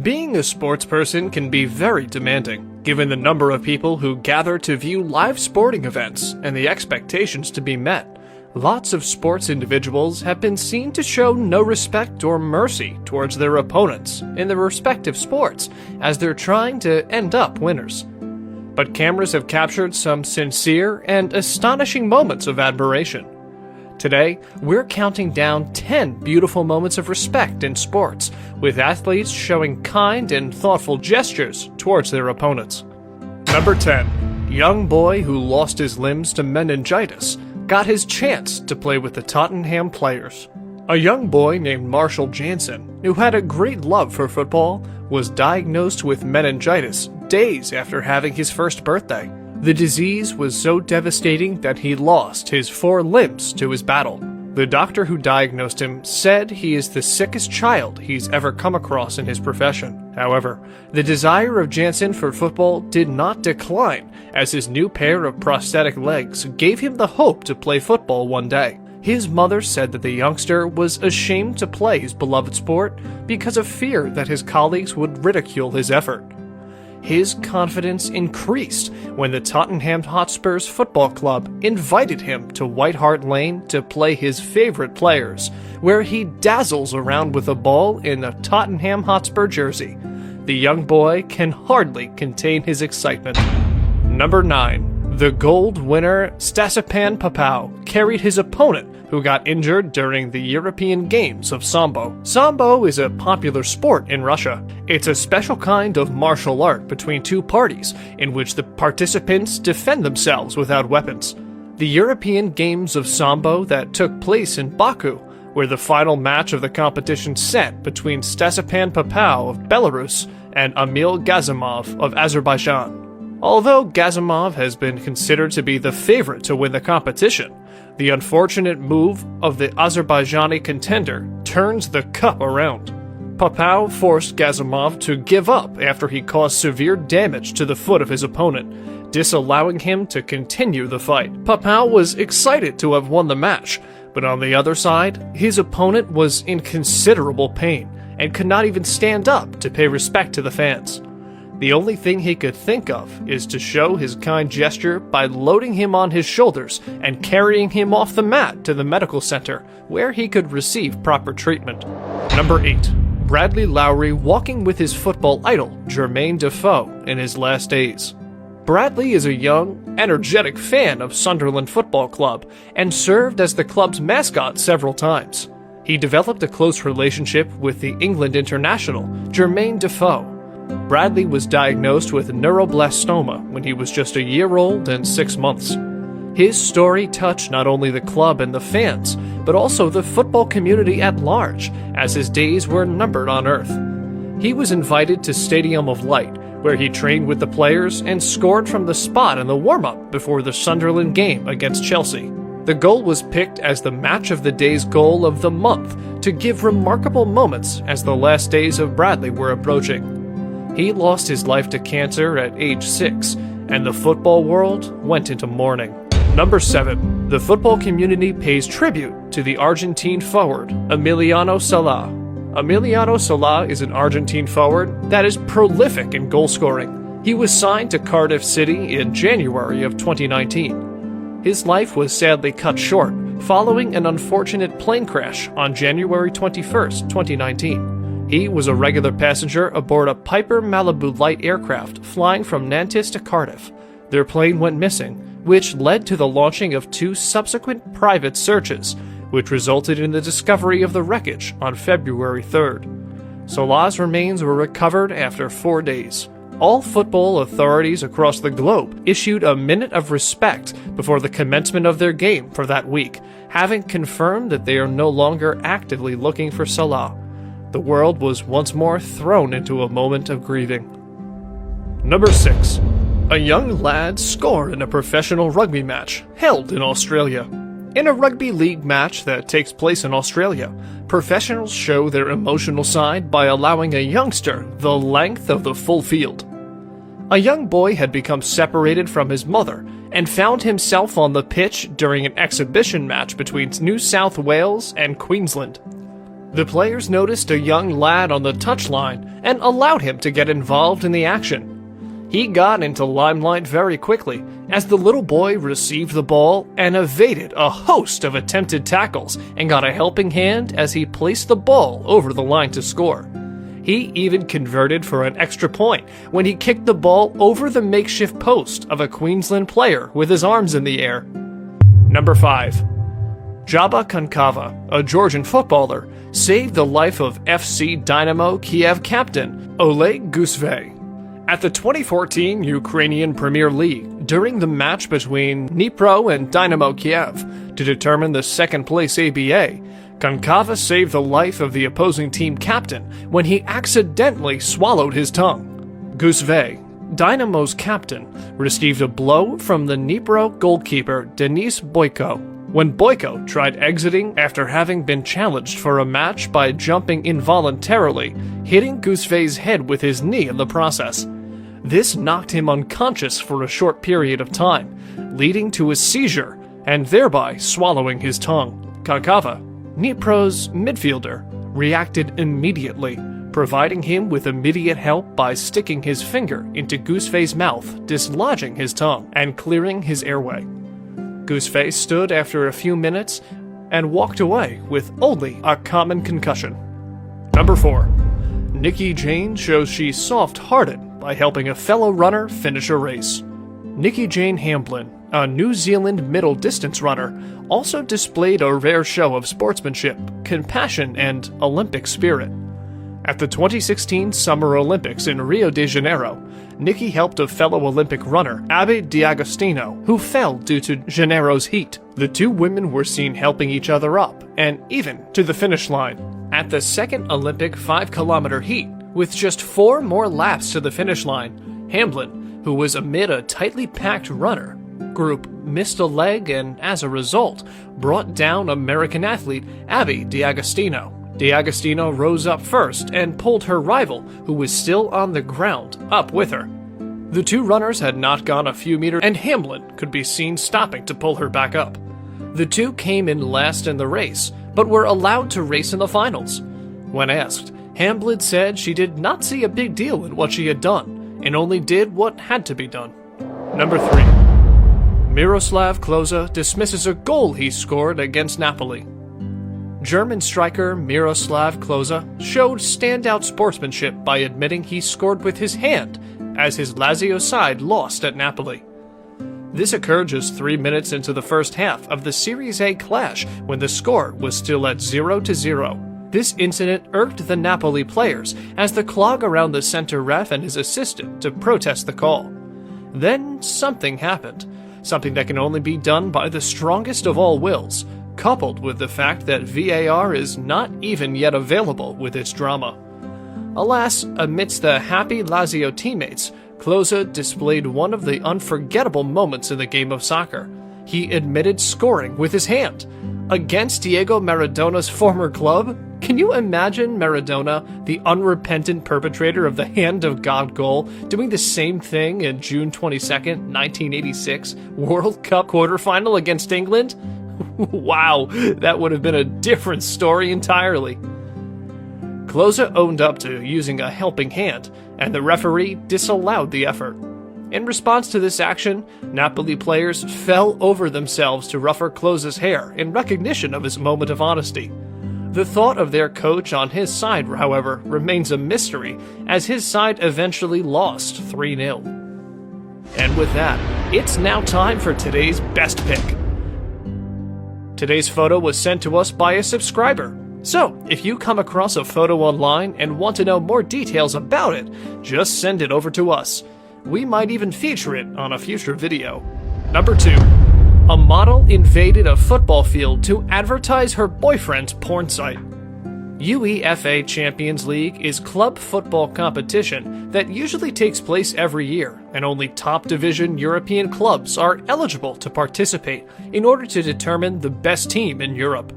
Being a sports person can be very demanding, given the number of people who gather to view live sporting events and the expectations to be met. Lots of sports individuals have been seen to show no respect or mercy towards their opponents in their respective sports as they're trying to end up winners. But cameras have captured some sincere and astonishing moments of admiration. Today, we're counting down 10 beautiful moments of respect in sports, with athletes showing kind and thoughtful gestures towards their opponents. Number 10. Young boy who lost his limbs to meningitis got his chance to play with the Tottenham players. A young boy named Marshall Jansen, who had a great love for football, was diagnosed with meningitis days after having his first birthday. The disease was so devastating that he lost his 4 limbs to his battle. The doctor who diagnosed him said he is the sickest child he's ever come across in his profession. However, the desire of Jansen for football did not decline, as his new pair of prosthetic legs gave him the hope to play football one day. His mother said that the youngster was ashamed to play his beloved sport because of fear that his colleagues would ridicule his effort. His confidence increased when the Tottenham Hotspur's football club invited him to White Hart Lane to play his favorite players, where he dazzles around with a ball in a Tottenham Hotspur jersey. The young boy can hardly contain his excitement. Number 9. The gold winner Stasipan Papau carried his opponent, who got injured during the European Games of Sambo. Sambo is a popular sport in Russia. It's a special kind of martial art between two parties, in which the participants defend themselves without weapons. The European Games of Sambo that took place in Baku were the final match of the competition set between Stasipan Papau of Belarus and Emil Gazimov of Azerbaijan. Although Gazimov has been considered to be the favorite to win the competition, the unfortunate move of the Azerbaijani contender turns the cup around. Papau forced Gazimov to give up after he caused severe damage to the foot of his opponent, disallowing him to continue the fight. Papau was excited to have won the match, but on the other side, his opponent was in considerable pain and could not even stand up to pay respect to the fans. The only thing he could think of is to show his kind gesture by loading him on his shoulders and carrying him off the mat to the medical center, where he could receive proper treatment. Number 8. Bradley Lowry walking with his football idol, Jermaine Defoe, in his last days. Bradley is a young, energetic fan of Sunderland Football Club and served as the club's mascot several times. He developed a close relationship with the England international, Jermaine Defoe. Bradley was diagnosed with neuroblastoma when he was just a year old and 6 months. His story touched not only the club and the fans, but also the football community at large, as his days were numbered on Earth. He was invited to Stadium of Light, where he trained with the players and scored from the spot in the warm-up before the Sunderland game against Chelsea. The goal was picked as the match of the day's goal of the month to give remarkable moments as the last days of Bradley were approaching. He lost his life to cancer at age 6, and the football world went into mourning. Number 7. The football community pays tribute to the Argentine forward, Emiliano Sala. Emiliano Sala is an Argentine forward that is prolific in goal scoring. He was signed to Cardiff City in January of 2019. His life was sadly cut short following an unfortunate plane crash on January 21, 2019. He was a regular passenger aboard a Piper Malibu light aircraft flying from Nantes to Cardiff. Their plane went missing, which led to the launching of 2 subsequent private searches, which resulted in the discovery of the wreckage on February 3rd. Sala's remains were recovered after 4 days. All football authorities across the globe issued a minute of respect before the commencement of their game for that week, having confirmed that they are no longer actively looking for Salah. The world was once more thrown into a moment of grieving. Number 6. A young lad scored in a professional rugby match held in Australia. In a rugby league match that takes place in Australia, professionals show their emotional side by allowing a youngster the length of the full field. A young boy had become separated from his mother and found himself on the pitch during an exhibition match between New South Wales and Queensland. The players noticed a young lad on the touchline and allowed him to get involved in the action. He got into limelight very quickly as the little boy received the ball and evaded a host of attempted tackles and got a helping hand as he placed the ball over the line to score. He even converted for an extra point when he kicked the ball over the makeshift post of a Queensland player with his arms in the air. Number 5. Jaba Kankava, a Georgian footballer, saved the life of FC Dynamo Kiev captain Oleg Gusve. At the 2014 Ukrainian Premier League, during the match between Dnipro and Dynamo Kiev to determine the second-place ABA, Kankava saved the life of the opposing team captain when he accidentally swallowed his tongue. Gusve, Dynamo's captain, received a blow from the Dnipro goalkeeper Denis Boyko when Boyko tried exiting after having been challenged for a match by jumping involuntarily, hitting Gusve's head with his knee in the process. This knocked him unconscious for a short period of time, leading to a seizure and thereby swallowing his tongue. Kankava, Dnipro's midfielder, reacted immediately, providing him with immediate help by sticking his finger into Gusve's mouth, dislodging his tongue and clearing his airway. Gusve stood after a few minutes and walked away with only a common concussion. Number 4. Nikki Jane shows she's soft-hearted by helping a fellow runner finish a race. Nikki Jane Hamblin, a New Zealand middle-distance runner, also displayed a rare show of sportsmanship, compassion, and Olympic spirit. At the 2016 Summer Olympics in Rio de Janeiro, Nikki helped a fellow Olympic runner, Abby D'Agostino, who fell due to Janeiro's heat. The two women were seen helping each other up, and even to the finish line. At the second Olympic 5-kilometer heat, with just 4 more laps to the finish line, Hamblin, who was amid a tightly packed runner group, missed a leg and, as a result, brought down American athlete Abby D'Agostino. D'Agostino rose up first and pulled her rival, who was still on the ground, up with her. The two runners had not gone a few meters, and Hamblin could be seen stopping to pull her back up. The two came in last in the race, but were allowed to race in the finals. When asked, Hamblin said she did not see a big deal in what she had done, and only did what had to be done. Number 3. Miroslav Klose dismisses a goal he scored against Napoli. German striker Miroslav Klose showed standout sportsmanship by admitting he scored with his hand as his Lazio side lost at Napoli. This occurred just 3 minutes into the first half of the Series A clash when the score was still at 0-0. This incident irked the Napoli players as the clog around the center ref and his assistant to protest the call. Then something happened, something that can only be done by the strongest of all wills, coupled with the fact that VAR is not even yet available with its drama. Alas, amidst the happy Lazio teammates, Klose displayed one of the unforgettable moments in the game of soccer. He admitted scoring with his hand. Against Diego Maradona's former club? Can you imagine Maradona, the unrepentant perpetrator of the Hand of God goal, doing the same thing in June 22nd, 1986, World Cup quarterfinal against England? Wow, that would have been a different story entirely. Klose owned up to using a helping hand, and the referee disallowed the effort. In response to this action, Napoli players fell over themselves to ruffle Klose's hair in recognition of his moment of honesty. The thought of their coach on his side, however, remains a mystery, as his side eventually lost 3-0. And with that, it's now time for today's best pick. Today's photo was sent to us by a subscriber. So, if you come across a photo online and want to know more details about it, just send it over to us. We might even feature it on a future video. Number 2. A model invaded a football field to advertise her boyfriend's porn site. UEFA Champions League is club football competition that usually takes place every year, and only top-division European clubs are eligible to participate in order to determine the best team in Europe.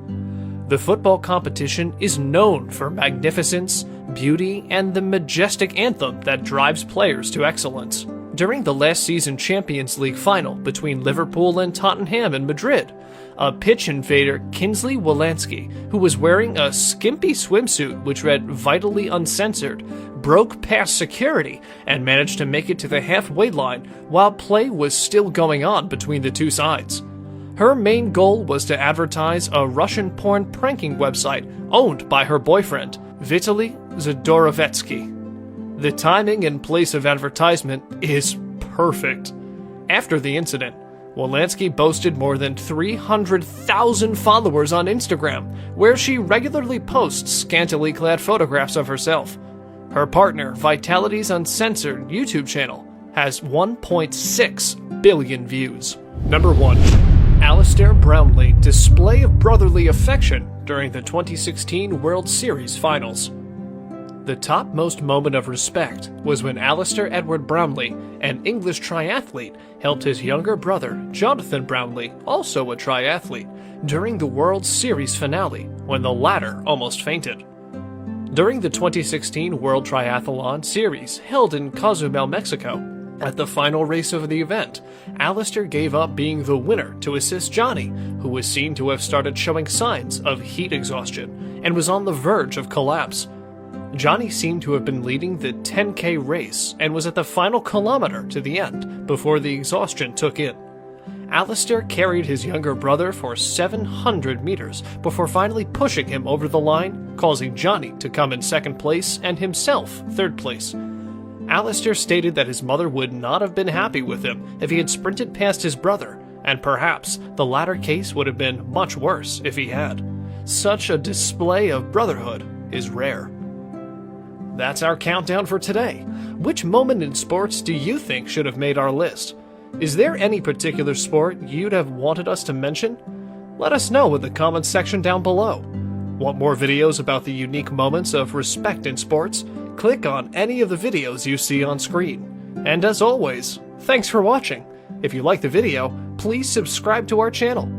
The football competition is known for magnificence, beauty, and the majestic anthem that drives players to excellence. During the last season Champions League final between Liverpool and Tottenham in Madrid, a pitch invader Kinsley Wolanski, who was wearing a skimpy swimsuit which read "Vitally Uncensored," broke past security and managed to make it to the halfway line while play was still going on between the two sides. Her main goal was to advertise a Russian porn pranking website owned by her boyfriend, Vitaly Zadorovetsky. The timing and place of advertisement is perfect. After the incident, Wolanski boasted more than 300,000 followers on Instagram, where she regularly posts scantily clad photographs of herself. Her partner, Vitality's Uncensored YouTube channel, has 1.6 billion views. Number 1. Alistair Brownlee display of brotherly affection during the 2016 World Series Finals. The topmost moment of respect was when Alistair Edward Brownlee, an English triathlete, helped his younger brother, Jonathan Brownlee, also a triathlete, during the World Series finale, when the latter almost fainted. During the 2016 World Triathlon Series, held in Cozumel, Mexico, at the final race of the event, Alistair gave up being the winner to assist Johnny, who was seen to have started showing signs of heat exhaustion and was on the verge of collapse. Johnny seemed to have been leading the 10K race and was at the final kilometer to the end before the exhaustion took in. Alistair carried his younger brother for 700 meters before finally pushing him over the line, causing Johnny to come in second place and himself third place. Alistair stated that his mother would not have been happy with him if he had sprinted past his brother, and perhaps the latter case would have been much worse if he had. Such a display of brotherhood is rare. That's our countdown for today. Which moment in sports do you think should have made our list? Is there any particular sport you'd have wanted us to mention? Let us know in the comments section down below. Want more videos about the unique moments of respect in sports? Click on any of the videos you see on screen. And as always, thanks for watching. If you like the video, please subscribe to our channel.